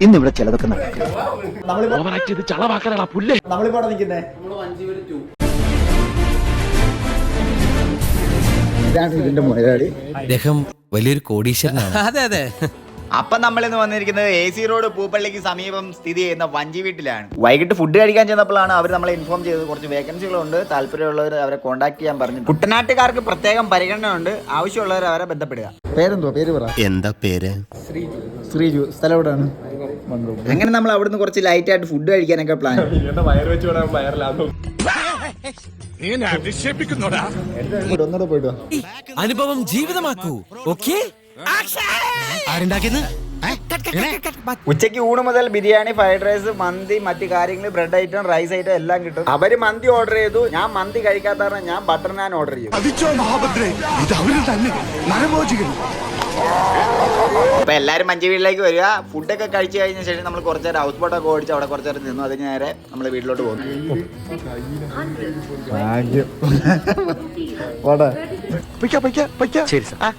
ഇന്നിവിടെ ചിലതൊക്കെ നടക്കും. നമ്മളിവിടെ നിൽക്കുന്നേ ഇതാണ് ഇതിന്റെ മുതലാളി. അദ്ദേഹം വലിയൊരു കോടീശ്വരനാണ്. അതെ അതെ. അപ്പം നമ്മളിന്ന് വന്നിരിക്കുന്നത് AC റോഡ് പൂപ്പള്ളിക്ക് സമീപം സ്ഥിതി ചെയ്യുന്ന വഞ്ചി വീട്ടിലാണ്. വൈകിട്ട് ഫുഡ് കഴിക്കാൻ ചെന്നപ്പോഴാണ് അവർ നമ്മളെ ഇൻഫോം ചെയ്തത് കുറച്ച് വേക്കൻസികളുണ്ട്, താല്പര്യമുള്ളവർ അവരെ കോൺടാക്ട് ചെയ്യാൻ പറഞ്ഞു. കുട്ടനാട്ടുകാർക്ക് പ്രത്യേകം പരിഗണന ഉണ്ട്, ആവശ്യമുള്ളവർ അവരെ ബന്ധപ്പെടുക. പേരെന്തോ പേര് പറ. എന്താ പേര്? ശ്രീജു. സ്ഥലം എവിടെയാണ്? അങ്ങനെ നമ്മൾ അവിടുന്ന് കുറച്ച് ലൈറ്റ് ആയിട്ട് ഫുഡ് കഴിക്കാനൊക്കെ പ്ലാൻ. ഒന്നുകൂടെ പോയിട്ട് വാ. അനുഭവം ജീവിതമാക്കൂ. ഓക്കേ. ഉച്ചയ്ക്ക് ഊണ് മുതൽ ബിരിയാണി, ഫ്രൈഡ് റൈസ്, മന്തി, മറ്റു കാര്യങ്ങൾ, ബ്രെഡ് ഐറ്റം, റൈസ് ഐറ്റം എല്ലാം കിട്ടും. അവര് മന്തി ഓർഡർ ചെയ്തു, ഞാൻ മന്തി കഴിക്കാത്ത കാരണം ഞാൻ ബട്ടർ നാൻ ഓർഡർ ചെയ്തു. അപ്പൊ എല്ലാരും മഞ്ചി വീട്ടിലേക്ക് വരിക. ഫുഡൊക്കെ കഴിച്ചു കഴിഞ്ഞ ശേഷം നമ്മൾ കുറച്ചു നേരം ഹൗസ് ബോട്ടൊക്കെ ഓടിച്ച് അവിടെ കുറച്ചു നേരം നിന്നു. അതിന് നേരെ നമ്മൾ വീട്ടിലോട്ട് പോകുന്നു. ശരി സാർ.